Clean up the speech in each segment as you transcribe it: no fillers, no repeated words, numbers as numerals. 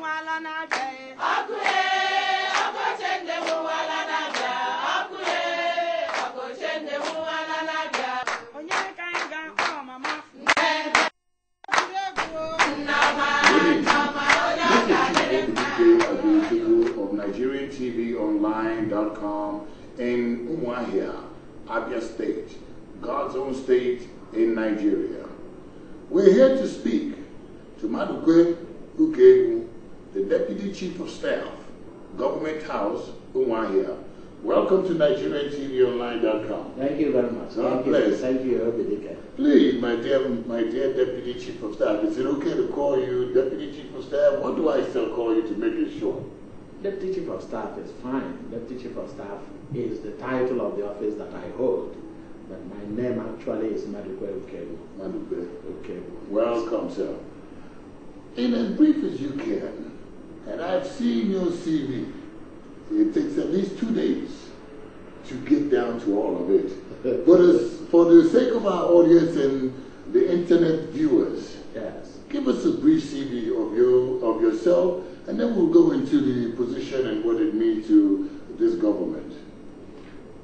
Of NigerianTVOnline.com in Umuahia, Abia State, God's own state in Nigeria. We're here to speak to Ukaegbu, the Deputy Chief of Staff, Government House, Umuahia. Welcome to NigerianTVOnline.com. Thank you very much. God bless. Thank you, Obidike. Please, my dear Deputy Chief of Staff, is it okay to call you Deputy Chief of Staff? What do I still call you to make it short? Deputy Chief of Staff is fine. Deputy Chief of Staff is the title of the office that I hold. But my name actually is Ukaegbu. Ukaegbu. Welcome, sir. In as brief as you can, and I've seen your CV, it takes at least 2 days to get down to all of it. But for the sake of our audience and the internet viewers, yes, give us a brief CV of yourself, and then we'll go into the position and what it means to this government.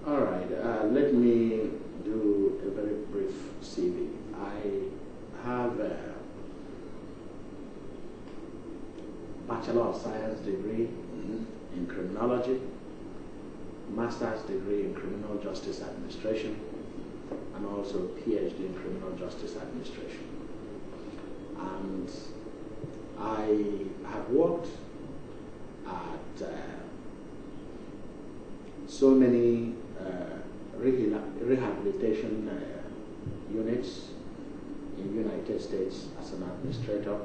All right. Let me do a very brief CV. I have a Bachelor of Science degree in criminology, master's degree in criminal justice administration, and also a PhD in criminal justice administration. And I have worked at so many rehabilitation units in the United States as an administrator.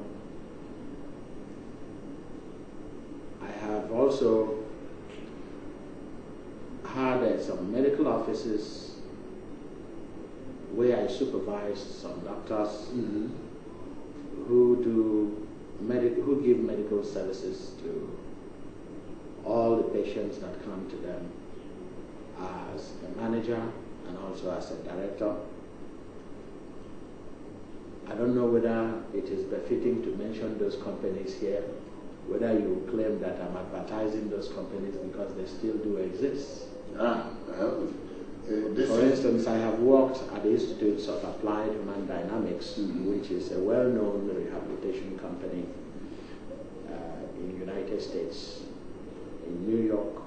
I have also had some medical offices where I supervised some doctors who give medical services to all the patients that come to them as a manager and also as a director. I don't know whether it is befitting to mention those companies here, whether you claim that I'm advertising those companies because they still do exist. For instance, I have worked at the Institutes of Applied Human Dynamics, which is a well-known rehabilitation company in the United States. In New York,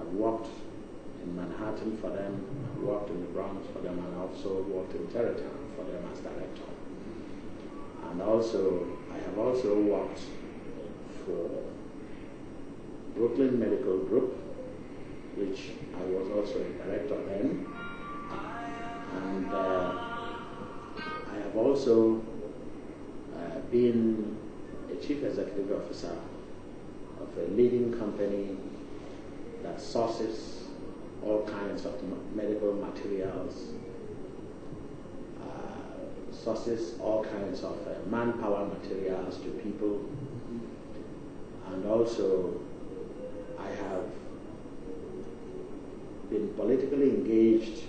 I've worked in Manhattan for them, I've worked in the Bronx for them, and also worked in Tarrytown for them as director. And also, I have also worked for Brooklyn Medical Group, which I was also a director then. And I have also been a chief executive officer of a leading company that sources all kinds of medical materials, sources all kinds of manpower materials to people. And also, I have been politically engaged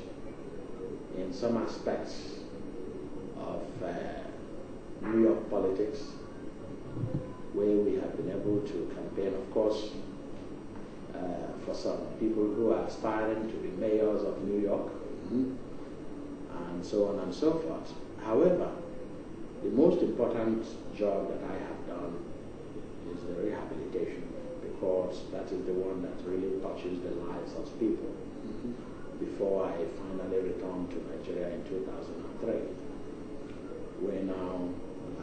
in some aspects of New York politics, where we have been able to campaign, of course, for some people who are aspiring to be mayors of New York, and so on and so forth. However, the most important job that I have done is the rehabilitation, because that is the one that really touches the lives of people. Before I finally returned to Nigeria in 2003, where now I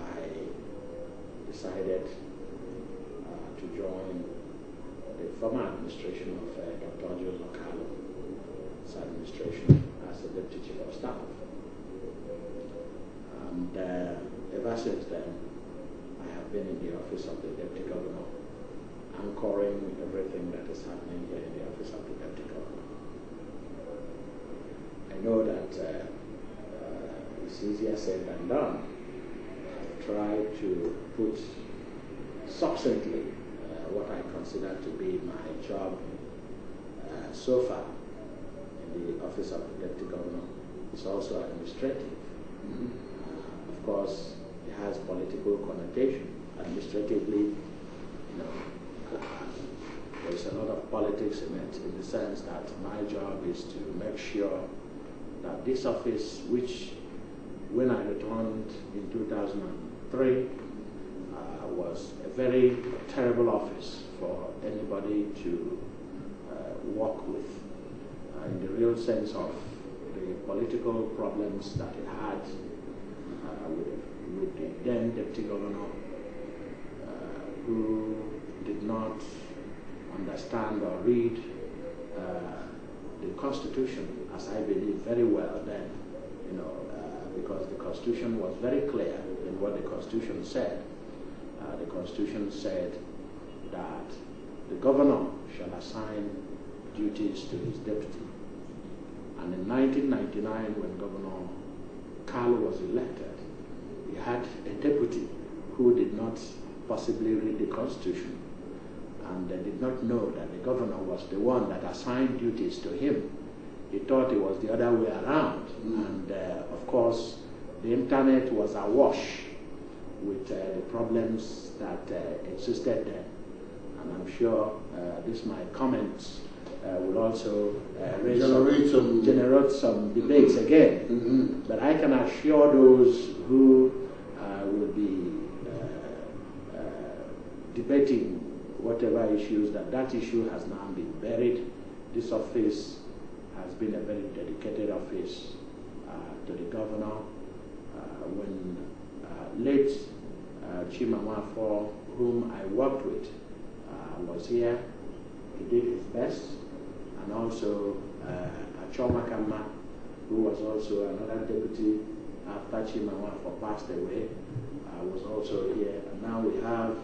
decided to join the former administration of Dr. Ajuluchuku's administration as the Deputy Chief of Staff. And ever since then, I have been in the office of the Deputy Governor, anchoring everything that is happening here in the office of the Deputy Governor. I know that it's easier said than done. I've tried to put succinctly what I consider to be my job so far in the office of the Deputy Governor. It's also administrative. Of course, it has political connotation. Administratively, there's a lot of politics in it, in the sense that my job is to make sure that this office, which when I returned in 2003, was a very terrible office for anybody to work with, in the real sense of the political problems that it had with the then deputy governor, who did not understand or read the Constitution, as I believe, very well then, because the Constitution was very clear in what the Constitution said. The Constitution said that the governor shall assign duties to his deputy. And in 1999, when Governor Carlo was elected, he had a deputy who did not possibly read the Constitution, and they did not know that the governor was the one that assigned duties to him. He thought it was the other way around. And of course, the internet was awash with the problems that existed then. And I'm sure my comments will also generate some debates again. But I can assure those who will be debating whatever issues, that issue has now been buried. This office has been a very dedicated office to the governor. When late Chimamafo, whom I worked with, was here, he did his best. And also Achomakama, who was also another deputy after Chimamafo passed away, was also here. And now we have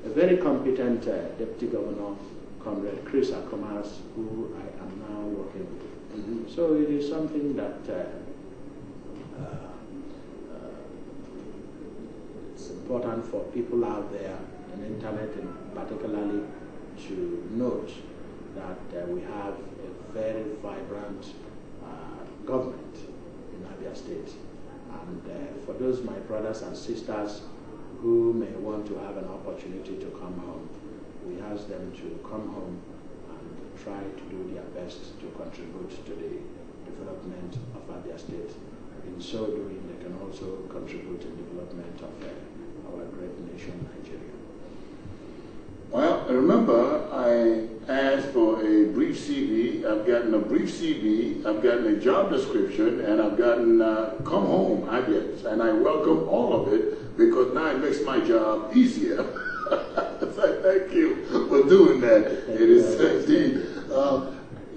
a very competent deputy governor, Comrade Chris Akomas, who I am now working with. So it is something that it's important for people out there on the internet, and particularly to note that we have a very vibrant government in Abia State. And for those my brothers and sisters who may want to have an opportunity to come home, we ask them to come home and try to do their best to contribute to the development of Abia State. In so doing, they can also contribute to the development of our great nation, Nigeria. Well, remember, I asked for a brief CV. I've gotten a brief CV, I've gotten a job description, and I've gotten come home, I guess. And I welcome all of it, because now it makes my job easier. So thank you for doing that. It is indeed.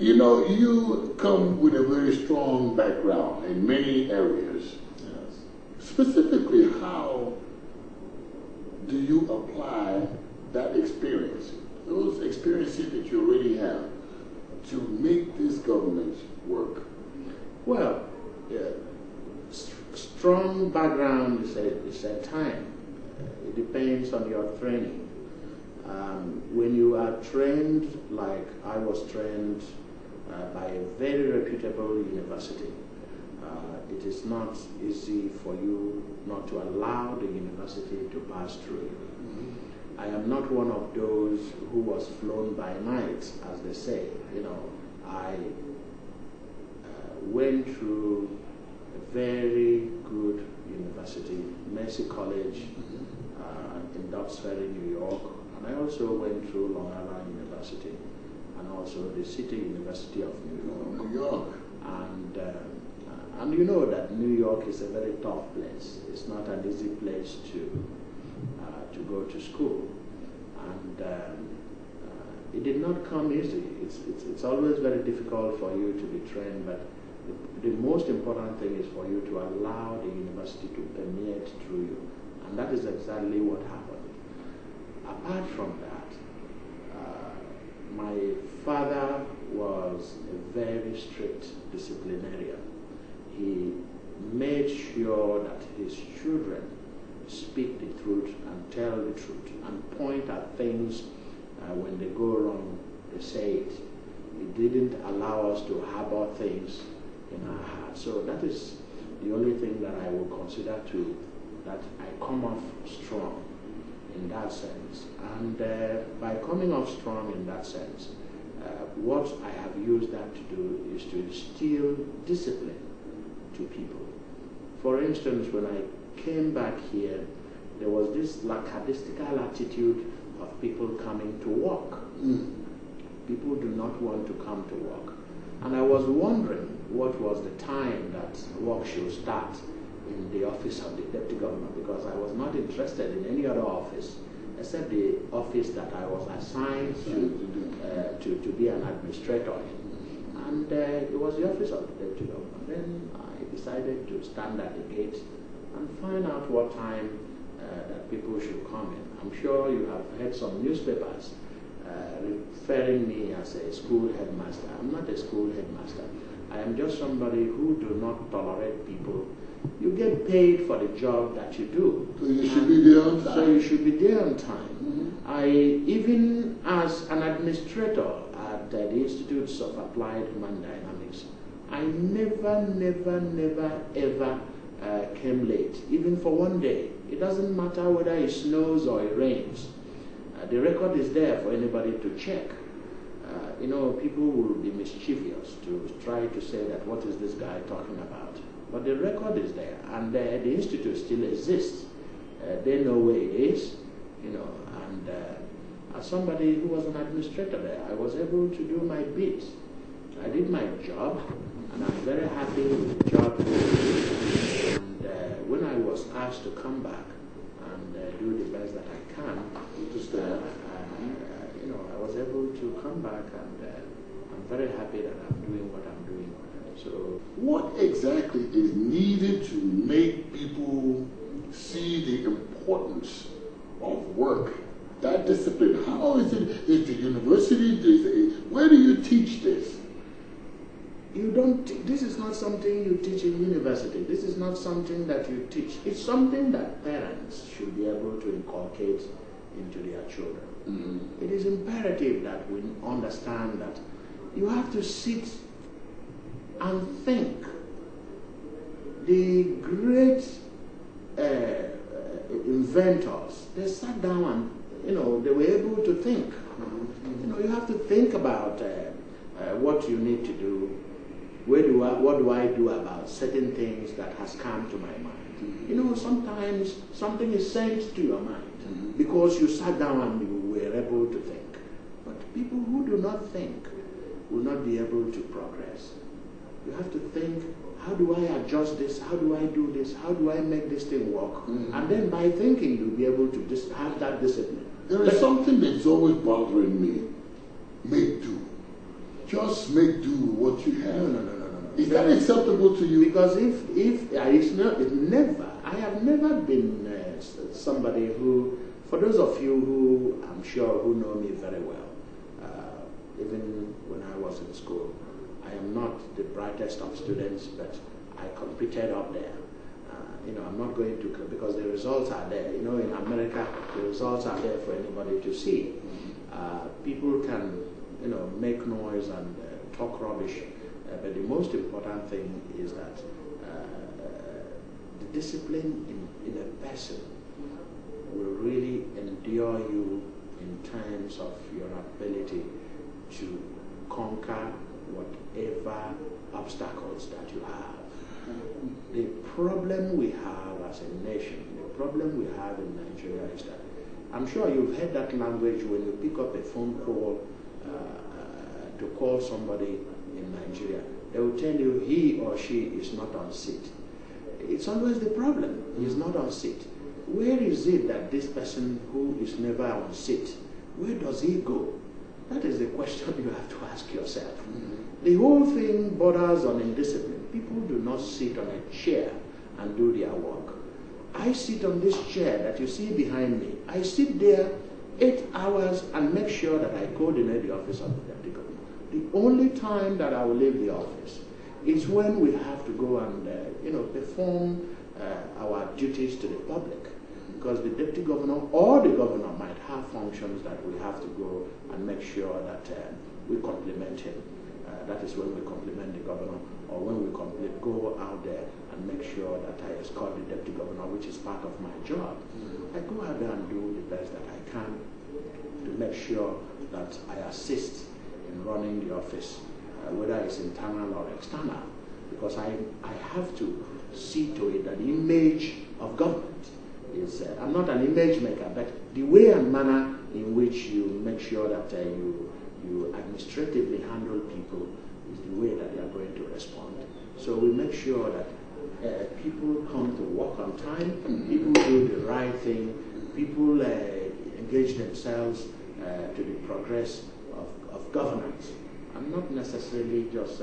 You come with a very strong background in many areas. Yes. Specifically, how do you apply that experience, those experiences that you already have, to make this government work? Well, strong background is a time. It depends on your training. When you are trained like I was trained by a very reputable university, it is not easy for you not to allow the university to pass through you. I am not one of those who was flown by night, as they say. I went through a very good university, Mercy College in Dobbs Ferry, New York, and I also went through Long Island University, and also the City University of New York. New York. And you know that New York is a very tough place. It's not an easy place to go to school, and it did not come easy. It's always very difficult for you to be trained, but the most important thing is for you to allow the university to permeate through you, and that is exactly what happened. Apart from that, my father was a very strict disciplinarian. He made sure that his children speak the truth and tell the truth and point at things when they go wrong, they say it. He didn't allow us to harbor things in our hearts. So that is the only thing that I will consider that I come off strong in that sense. And by coming off strong in that sense, what I have used that to do is to instill discipline to people. For instance, when I came back here, there was this lackadaisical attitude of people coming to work. People do not want to come to work. And I was wondering what was the time that work should start in the office of the deputy governor, because I was not interested in any other office except the office that I was assigned to be an administrator in. And it was the office of the deputy governor. Then I decided to stand at the gate and find out what time that people should come in. I'm sure you have heard some newspapers referring me as a school headmaster. I'm not a school headmaster. I am just somebody who do not tolerate people. You get paid for the job that you do. So you should be there on time. So you should be there on time. I, even as an administrator at the Institutes of Applied Human Dynamics, I never, ever came late, even for one day. It doesn't matter whether it snows or it rains. The record is there for anybody to check. You know, people will be mischievous to try to say that what is this guy talking about? But the record is there, and the institute still exists. They know where it is, you know, and as somebody who was an administrator there, I was able to do my bit. I did my job, and I'm very happy with the job. And when I was asked to come back and do the best that I can, you know, I was able to come back, and I'm very happy that I'm doing what I'm doing. So, what exactly is needed to make people see the importance of work, that discipline? How is it? Is the university? Where do you teach this? You don't. This is not something you teach in university. This is not something that you teach. It's something that parents should be able to inculcate into their children. It is imperative that we understand that you have to sit and think. The great inventors, they sat down and, you know, they were able to think. You know, you have to think about what you need to do. What do I do about certain things that has come to my mind? You know, sometimes something is sent to your mind because you sat down and you were able to think. But people who do not think will not be able to progress. You have to think, how do I adjust this? How do I do this? How do I make this thing work? And then by thinking, you'll be able to just have that discipline. There is something that's always bothering me. Make do. Just make do with what you have. No. Is that acceptable to you? Because I have never been somebody who, for those of you who I'm sure who know me very well, even when I was in school, I am not the brightest of students, but I competed up there. You know, I'm not going to, because the results are there. You know, in America, the results are there for anybody to see. People can, you know, make noise and talk rubbish, but the most important thing is that the discipline in a person will really endure you in terms of your ability to conquer whatever obstacles that you have. The problem we have as a nation, the problem we have in Nigeria is that, I'm sure you've heard that language when you pick up a phone call to call somebody in Nigeria. They will tell you he or she is not on seat. It's always the problem. He's not on seat. Where is it that this person who is never on seat, where does he go? That is the question you have to ask yourself. The whole thing borders on indiscipline. People do not sit on a chair and do their work. I sit on this chair that you see behind me. I sit there 8 hours and make sure that I coordinate the office of the deputy governor. The only time that I will leave the office is when we have to go and perform our duties to the public, because the deputy governor or the governor might have functions that we have to go and make sure that we complement him. That is when we compliment the governor, or when we go out there and make sure that I escort the deputy governor, which is part of my job. I go out there and do the best that I can to make sure that I assist in running the office, whether it's internal or external, because I have to see to it that the image of government is, I'm not an image maker, but the way and manner in which you make sure that you administratively handle people is the way that they are going to respond. So we make sure that people come to work on time, people do the right thing, people engage themselves to the progress of governance, and not necessarily just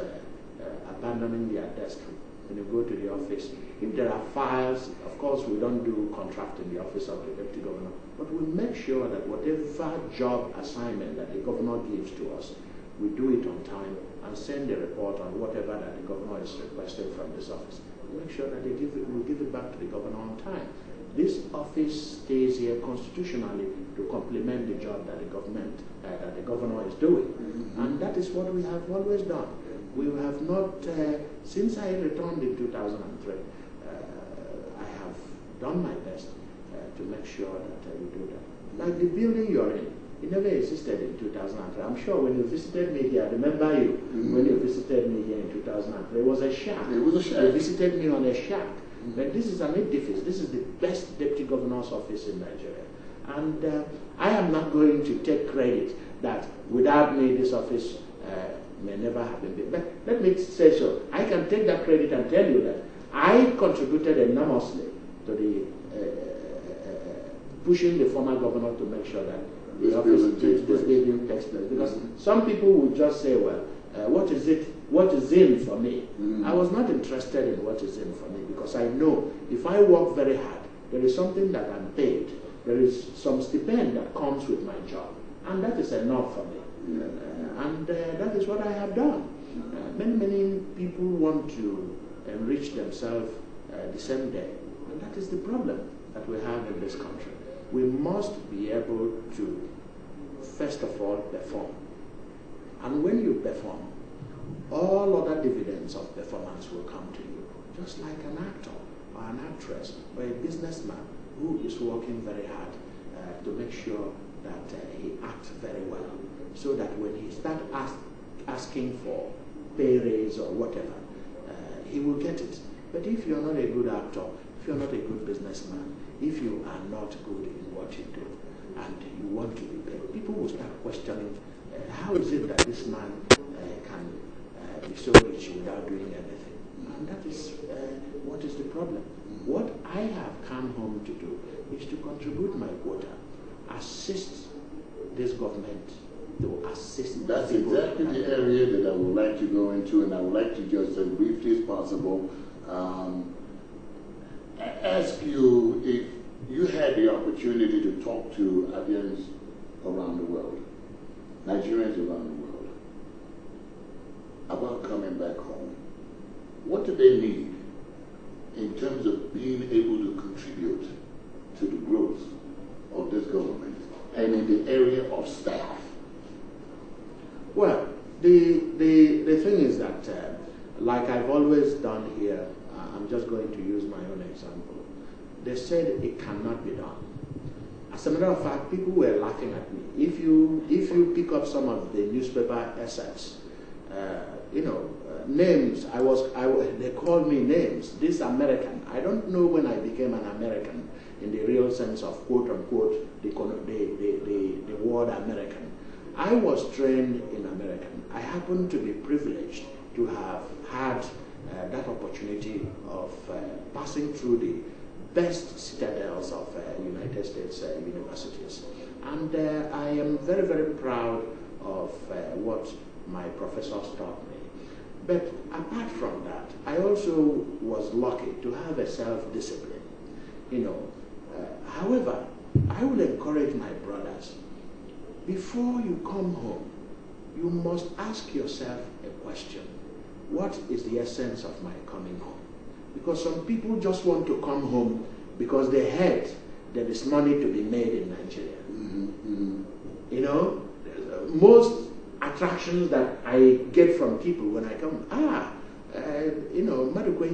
abandoning their desk when you go to the office. If there are files, of course we don't do contract in the office of the deputy governor, but we make sure that whatever job assignment that the governor gives to us, we do it on time and send a report on whatever that the governor is requesting from this office. We make sure that we give it back to the governor on time. This office stays here constitutionally to complement the job that the governor is doing, and that is what we have always done. We have not, since I returned in 2003, I have done my best to make sure that we do that. Like the building you're in, it never existed in 2003. I'm sure when you visited me here, I remember you, when you visited me here in 2003, it was a shack. It was a shack. You visited me on a shack. But this is an edifice. This is the best deputy governor's office in Nigeria. And I am not going to take credit that without me this office may never have been built. But let me say so. I can take that credit and tell you that I contributed enormously to the pushing the former governor to make sure that the this building takes place. Because some people would just say, well, what is it? What is in for me? I was not interested in what is in for me, because I know if I work very hard, there is something that I'm paid. There is some stipend that comes with my job, and that is enough for me. And that is what I have done. Many people want to enrich themselves the same day, and that is the problem that we have in this country. We must be able to, first of all, perform. And when you perform, all other dividends of performance will come to you, just like an actor or an actress or a businessman who is working very hard to make sure that he acts very well, so that when he starts asking for pay raise or whatever, he will get it. But if you're not a good actor, if you're not a good businessman, if you are not good in what you do, and you want to be paid, people will start questioning, how is it that this man can be so rich without doing anything? And that is what is the problem. What I have come home to do is to contribute my quota, assist this government to assist. That's exactly the area that I would like to go into, and I would like to just as briefly as possible ask you if you had the opportunity to talk to Abians around the world, Nigerians around the world, about coming back home. What do they need in terms of being able to contribute to the growth of this government and in the area of staff? Well, the thing is that, like I've always done here, I'm just going to use my own example. They said it cannot be done. As a matter of fact, people were laughing at me. If you pick up some of the newspaper excerpts, names. They called me names. This American. I don't know when I became an American in the real sense of quote unquote the word American. I was trained in American. I happen to be privileged to have had that opportunity of passing through the best citadels of United States universities. And I am very, very proud of what my professors taught me. But apart from that, I also was lucky to have a self-discipline. However, I will encourage my brothers, before you come home, you must ask yourself a question. What is the essence of my coming home? Because some people just want to come home because they heard there is money to be made in Nigeria. Most attractions that I get from people when I come. Madam, when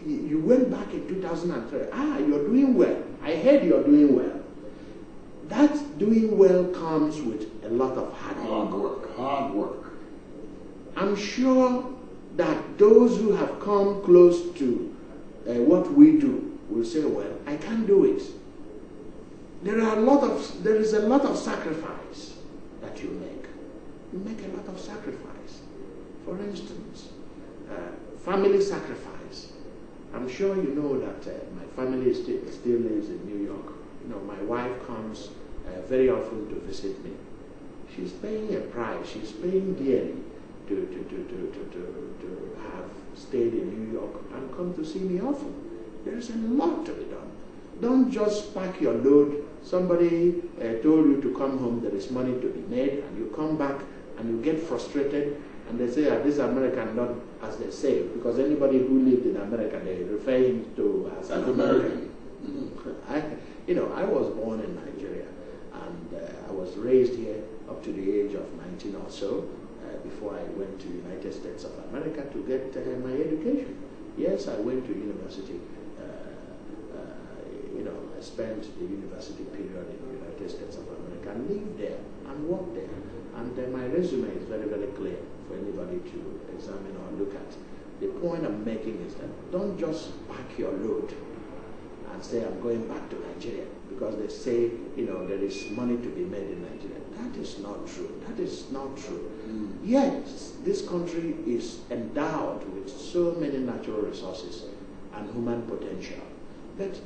you went back in 2003. You're doing well. I heard you're doing well. That doing well comes with a lot of hard work. Hard work. I'm sure that those who have come close to what we do will say, well, I can't do it. There is a lot of sacrifice that you make. You make a lot of sacrifice. For instance, family sacrifice. I'm sure you know that my family still lives in New York. My wife comes very often to visit me. She's paying a price. She's paying dearly to have stayed in New York and come to see me often. There is a lot to be done. Don't just pack your load. Somebody told you to come home, there is money to be made, and you come back and you get frustrated, and they say, this American, not as they say, because anybody who lived in America, they refer him to as an American. I was born in Nigeria, and I was raised here up to the age of 19 or so, before I went to the United States of America to get my education. Yes, I went to university. I spent the university period in the United States of America and lived there and worked there. And my resume is very, very clear for anybody to examine or look at. The point I'm making is that don't just pack your load and say, I'm going back to Nigeria, because they say, there is money to be made in Nigeria. That is not true. That is not true. Yes, this country is endowed with so many natural resources and human potential. But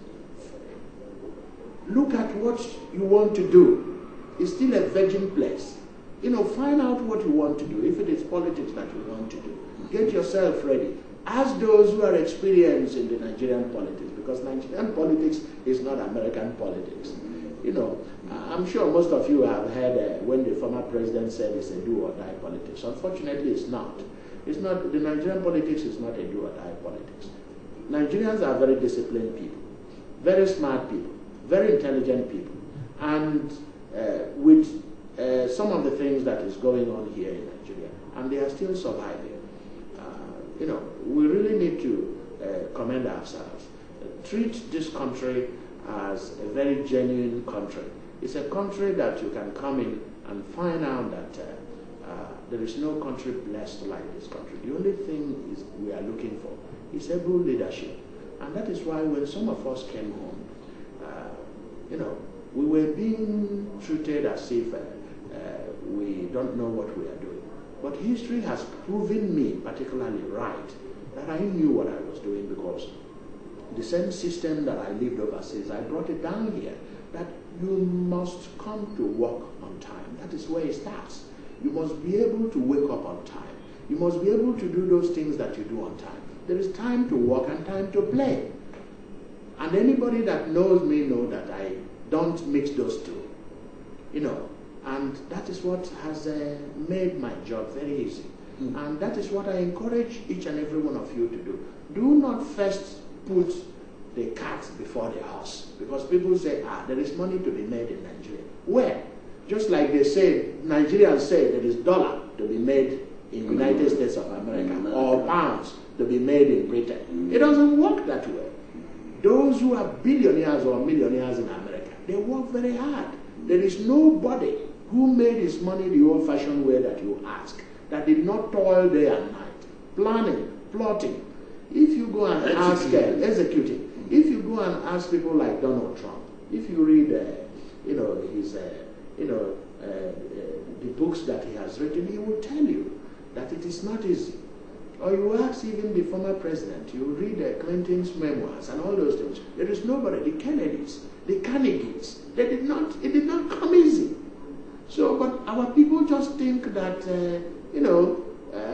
look at what you want to do. It's still a virgin place. Find out what you want to do. If it is politics that you want to do, get yourself ready. Ask those who are experienced in the Nigerian politics, because Nigerian politics is not American politics. I'm sure most of you have heard when the former president said it's a do or die politics. Unfortunately, it's not. It's not. The Nigerian politics is not a do or die politics. Nigerians are very disciplined people, very smart people, very intelligent people, and with some of the things that is going on here in Nigeria, and they are still surviving. We really need to commend ourselves. Treat this country as a very genuine country. It's a country that you can come in and find out that there is no country blessed like this country. The only thing we are looking for is able leadership. And that is why when some of us came home, we were being treated as if we don't know what we are doing. But history has proven me particularly right that I knew what I was doing, because the same system that I lived overseas, I brought it down here, that you must come to work on time. That is where it starts. You must be able to wake up on time. You must be able to do those things that you do on time. There is time to work and time to play. And anybody that knows me knows that I don't mix those two. And that is what has made my job very easy. And that is what I encourage each and every one of you to do. Do not first put the cart before the horse, because people say, there is money to be made in Nigeria. Where? Just like they say, Nigerians say there is dollar to be made in the United States of America, or pounds to be made in Britain. It doesn't work that way. Those who are billionaires or millionaires in America, they work very hard. There is nobody who made his money the old-fashioned way that you ask, that did not toil day and night, planning, plotting. If you go and executing. If you go and ask people like Donald Trump, if you read, the books that he has written, he will tell you that it is not easy. Or you ask even the former president, you read Clinton's memoirs and all those things. There is nobody, the Kennedys, the Carnegies, it did not come easy. So, but our people just think that,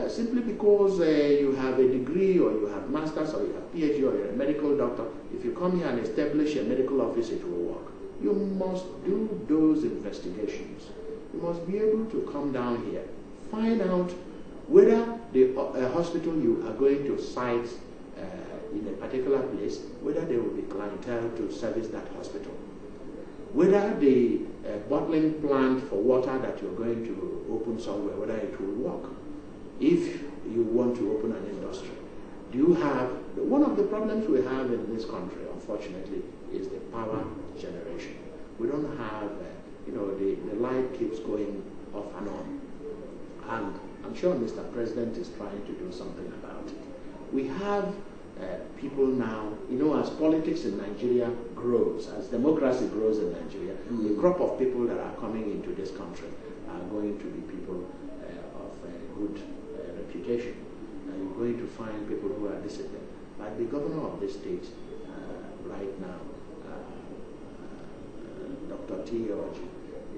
simply because you have a degree or you have master's or you have PhD or you're a medical doctor, if you come here and establish a medical office, it will work. You must do those investigations. You must be able to come down here, find out whether the hospital you are going to site in a particular place, whether there will be clientele to service that hospital, whether the bottling plant for water that you're going to open problem somewhere, whether it will work. If you want to open an industry, do you have, one of the problems we have in this country, unfortunately, is the power generation. We don't have, the light keeps going off and on. And I'm sure Mr. President is trying to do something about it. We have people now, as politics in Nigeria grows, as democracy grows in Nigeria, the crop of people that are coming into this country are going to be people of good reputation. You're going to find people who are disciplined. Like the governor of this state right now, Dr. T. Oji,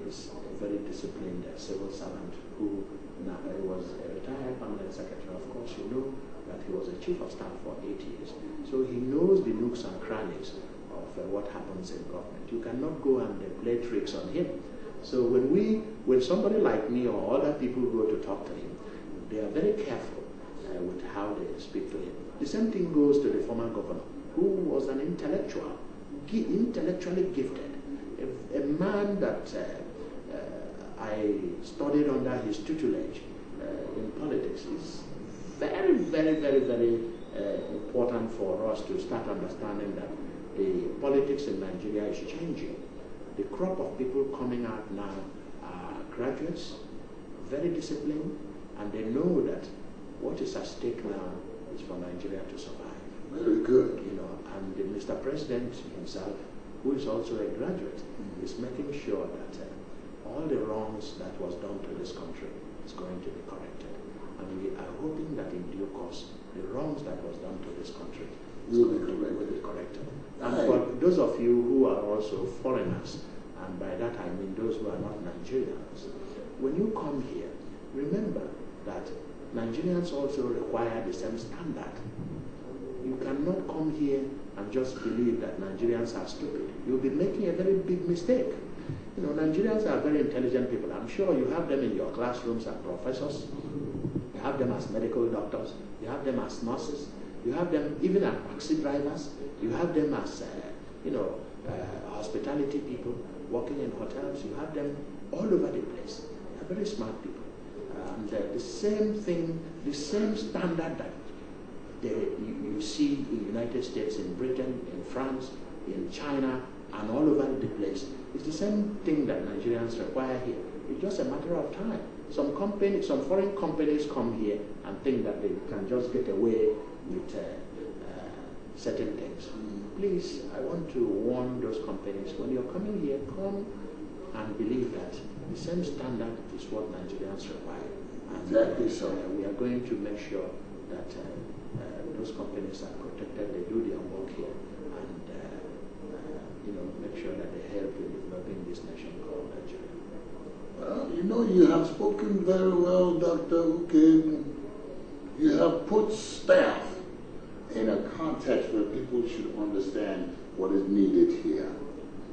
is a very disciplined civil servant who now was a retired permanent secretary. Of course, you know that he was a chief of staff for 8 years. So he knows the nooks and crannies of what happens in government. You cannot go and play tricks on him. So when somebody like me or other people go to talk to him, they are very careful with how they speak to him. The same thing goes to the former governor, who was an intellectual, intellectually gifted, a man that I studied under his tutelage in politics. Is very, very, very, very important for us to start understanding that the politics in Nigeria is changing. The crop of people coming out now are graduates, very disciplined, and they know that what is at stake now is for Nigeria to survive. Very good. And Mr. President himself, who is also a graduate, is making sure that all the wrongs that was done to this country is going to be corrected. And we are hoping that in due course, the wrongs that was done to this country will be corrected. And for those of you who are also foreigners, and by that I mean those who are not Nigerians, when you come here, remember that Nigerians also require the same standard. You cannot come here and just believe that Nigerians are stupid. You'll be making a very big mistake. Nigerians are very intelligent people. I'm sure you have them in your classrooms as professors. You have them as medical doctors. You have them as nurses. You have them even as taxi drivers. You have them as, hospitality people working in hotels. You have them all over the place. They are very smart people. And the same thing, the same standard that you see in the United States, in Britain, in France, in China, and all over the place, it's the same thing that Nigerians require here. It's just a matter of time. Some foreign companies come here and think that they can just get away with certain things. Please, I want to warn those companies, when you're coming here, come and believe that the same standard is what Nigerians require. And exactly so. We are going to make sure that those companies are protected, they do their work here, and make sure that they help in developing this nation called Nigeria. Well, you have spoken very well, Dr. Ukaegbu. You have put staff in a context where people should understand what is needed here.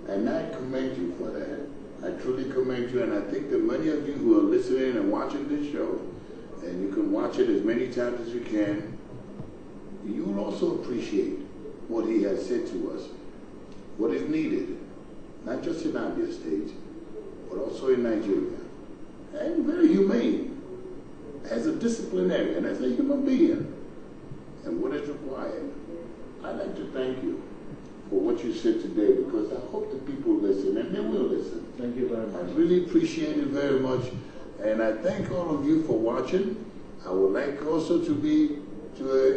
And I commend you for that. I truly commend you, and I think that many of you who are listening and watching this show, and you can watch it as many times as you can, you will also appreciate what he has said to us, what is needed, not just in Abia State, but also in Nigeria. And very humane, as a disciplinarian, as a human being, and what is required. I'd like to thank you for what you said today, because I hope the people listen, and they will listen. Thank you very much. I really appreciate it very much, and I thank all of you for watching. I would like also to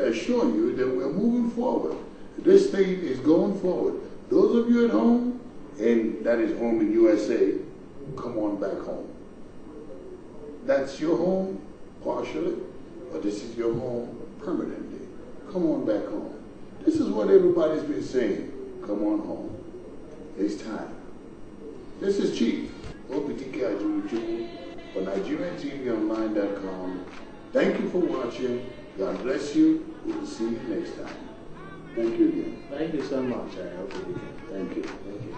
assure you that we're moving forward. This state is going forward. Those of you at home, and that is home in USA, come on back home. That's your home, partially, but this is your home permanently. Come on back home. This is what everybody's been saying. Come on home. It's time. This is Chief Obidike Ajuluchuku for NigerianTVOnline.com. Thank you for watching. God bless you. We will see you next time. Thank you again. Thank you so much, Obidike. Thank you. Thank you.